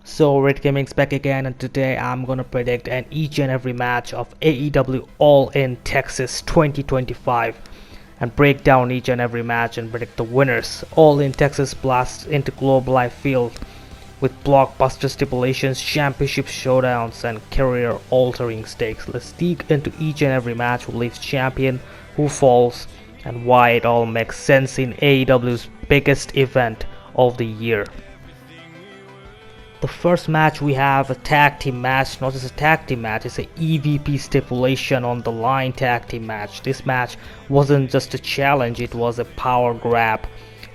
So Red Gaming's back again, and today I'm gonna predict each and every match of AEW All In Texas 2025 and break down each and every match and predict the winners. All In Texas blasts into Global Life Field with blockbuster stipulations, championship showdowns, and career-altering stakes. Let's dig into each and every match, who leaves champion, who falls, and why it all makes sense in AEW's biggest event of the year. The first match, we have a tag team match, not just a tag team match, it's a EVP stipulation on the line tag team match. This match wasn't just a challenge, it was a power grab.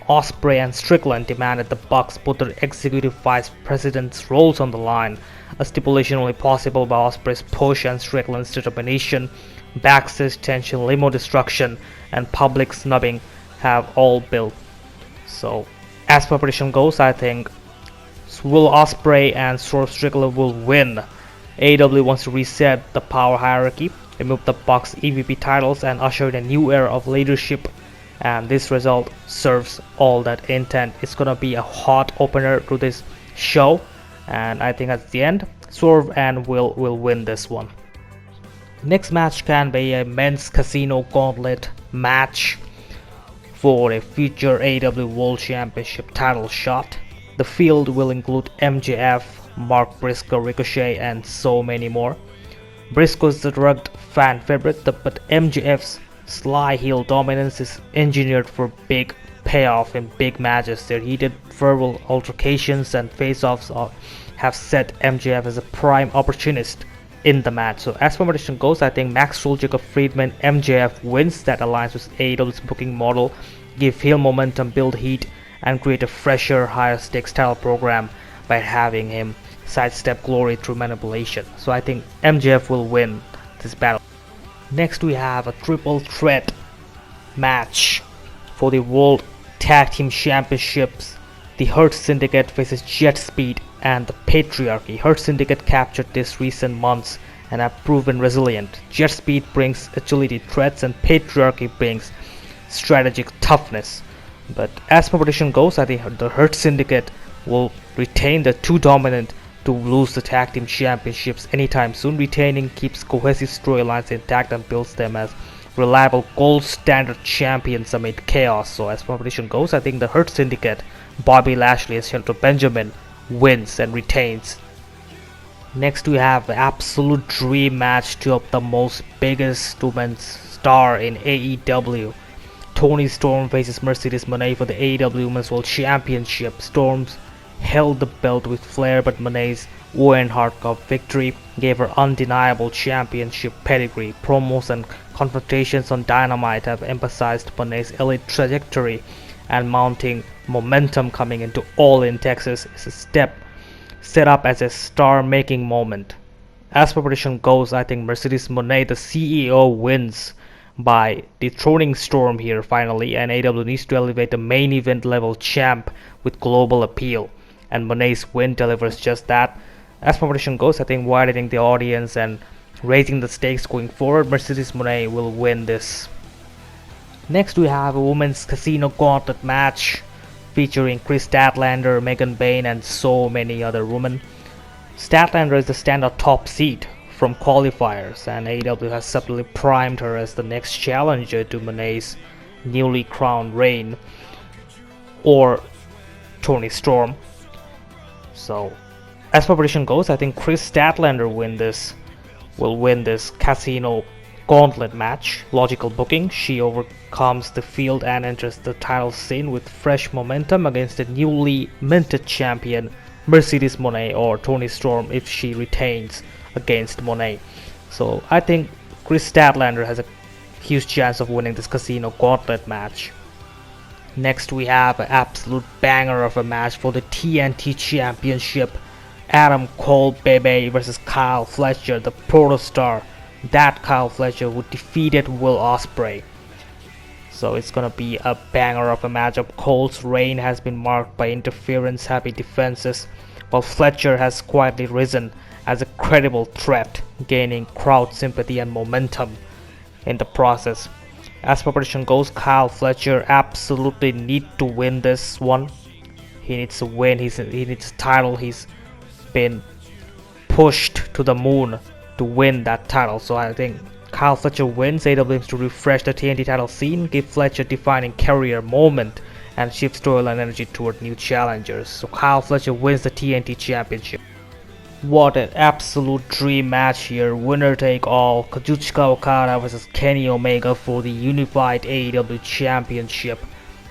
Ospreay and Strickland demanded the Bucks put their executive vice president's roles on the line, a stipulation only possible by Ospreay's push and Strickland's determination. Backstage tension, limo destruction, and public snubbing have all built. So, as per prediction goes, I think Will Ospreay and Strickland will win. AEW wants to reset the power hierarchy, remove the Bucks EVP titles, and usher in a new era of leadership. And this result serves all that intent. It's gonna be a hot opener to this show, and I think at the end, Swerve and Will win this one. Next match can be a men's casino gauntlet match for a future AEW World Championship title shot. The field will include MJF, Mark Briscoe, Ricochet, and so many more. Briscoe is the drugged fan favorite, but MJF's sly heel dominance is engineered for big payoff in big matches. Their heated verbal altercations and face-offs have set MJF as a prime opportunist in the match. So as per prediction goes, I think Max Soul, Jacob Friedman, MJF wins. That aligns with AEW's booking model, give heel momentum, build heat, and create a fresher, higher stakes title program by having him sidestep glory through manipulation. So I think MJF will win this battle. Next we have a triple threat match for the World Tag Team Championships. The Hurt Syndicate faces Jet Speed and the Patriarchy. Hurt Syndicate captured this recent months and have proven resilient. Jet Speed brings agility threats and Patriarchy brings strategic toughness. But as per prediction goes, I think the Hurt Syndicate will retain the two dominant to lose the tag team championships anytime soon. Retaining keeps cohesive storylines intact and builds them as reliable gold standard champions amid chaos. So as per prediction goes, I think the Hurt Syndicate, Bobby Lashley and Shelton Benjamin, wins and retains. Next we have the absolute dream match, two of the most biggest women's star in AEW. Toni Storm faces Mercedes Moné for the AEW Women's World Championship. Storm's held the belt with Flair, but Moné's Owen Hart Cup victory gave her undeniable championship pedigree. Promos and confrontations on Dynamite have emphasized Moné's elite trajectory, and mounting momentum coming into All In Texas is a step set up as a star-making moment. As per prediction goes, I think Mercedes Moné, the CEO, wins by dethroning Storm here finally, and AEW needs to elevate the main event level champ with global appeal, and Moné's win delivers just that. As per prediction goes, I think widening the audience and raising the stakes going forward, Mercedes Moné will win this. Next we have a women's casino gauntlet match featuring Chris Statlander, Megan Bayne, and so many other women. Statlander is the standout top seed from qualifiers, and AEW has subtly primed her as the next challenger to Moné's newly crowned reign, or Toni Storm. So as per prediction goes, I think Chris Statlander will win this casino gauntlet match. Logical booking, she overcomes the field and enters the title scene with fresh momentum against the newly minted champion Mercedes Moné, or Toni Storm if she retains against Moné. So I think Chris Statlander has a huge chance of winning this casino gauntlet match. Next we have an absolute banger of a match for the TNT Championship. Adam Cole Bebe versus Kyle Fletcher, the protostar. That Kyle Fletcher who defeated Will Ospreay. So it's gonna be a banger of a matchup. Cole's reign has been marked by interference heavy defenses, while Fletcher has quietly risen as a credible threat, gaining crowd sympathy and momentum in the process. As per prediction goes, Kyle Fletcher absolutely need to win this one. He needs to win. He needs a title. He's been pushed to the moon to win that title. So I think Kyle Fletcher wins. AEW aims to refresh the TNT title scene, give Fletcher defining career moment, and shift storyline energy toward new challengers. So Kyle Fletcher wins the TNT Championship. What an absolute dream match here. Winner take all. Kazuchika Okada versus Kenny Omega for the unified AEW Championship.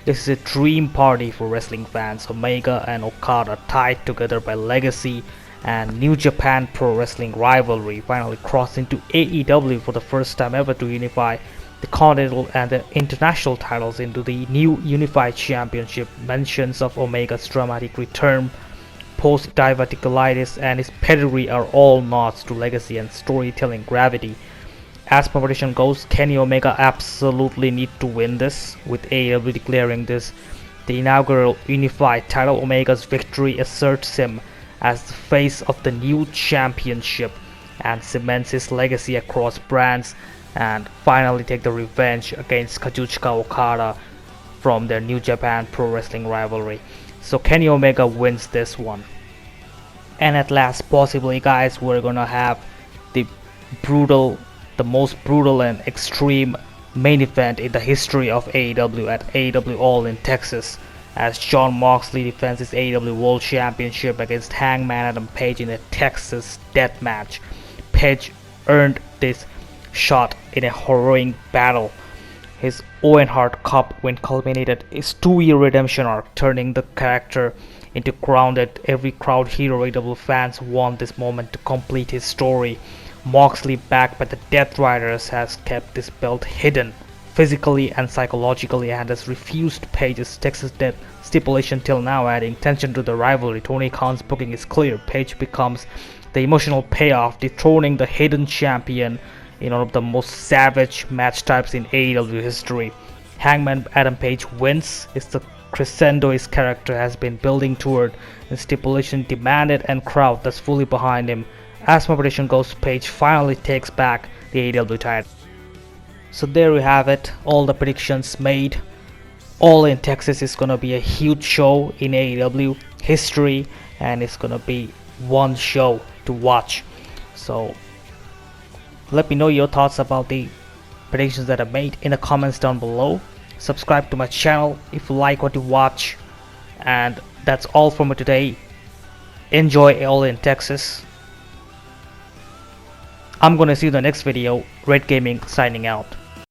This is a dream party for wrestling fans. Omega and Okada tied together by legacy and New Japan Pro Wrestling rivalry finally crossed into AEW for the first time ever to unify the continental and the international titles into the new unified championship. Mentions of Omega's dramatic return post-diverticulitis and his pedigree are all nods to legacy and storytelling gravity. As competition goes, Kenny Omega absolutely need to win this, with AEW declaring this the inaugural unified title. Omega's victory asserts him as the face of the new championship and cements his legacy across brands, and finally take the revenge against Kazuchika Okada from their New Japan Pro Wrestling rivalry. So Kenny Omega wins this one. And at last, possibly guys, we're gonna have the most brutal and extreme main event in the history of AEW at AEW All In Texas, as Jon Moxley defends his AEW World Championship against Hangman Adam Page in a Texas death match. Page earned this shot in a harrowing battle. His Owen Hart Cup win culminated his 2-year redemption arc, turning the character into grounded, every crowd hero. AEW fans want this moment to complete his story. Moxley, backed by the Death Riders, has kept this belt hidden physically and psychologically and has refused Page's Texas death stipulation till now, adding tension to the rivalry. Tony Khan's booking is clear. Page becomes the emotional payoff, dethroning the hidden champion in one of the most savage match types in AEW history. Hangman Adam Page wins. It's the crescendo his character has been building toward, and stipulation demanded and crowd that's fully behind him. As competition goes, Page finally takes back the AEW title. So there we have it, all the predictions made. All In Texas is gonna be a huge show in AEW history, and it's gonna be one show to watch. So let me know your thoughts about the predictions that I made in the comments down below. Subscribe to my channel if you like what you watch. And that's all for me today. Enjoy All In Texas. I'm gonna see you in the next video. Red Gaming signing out.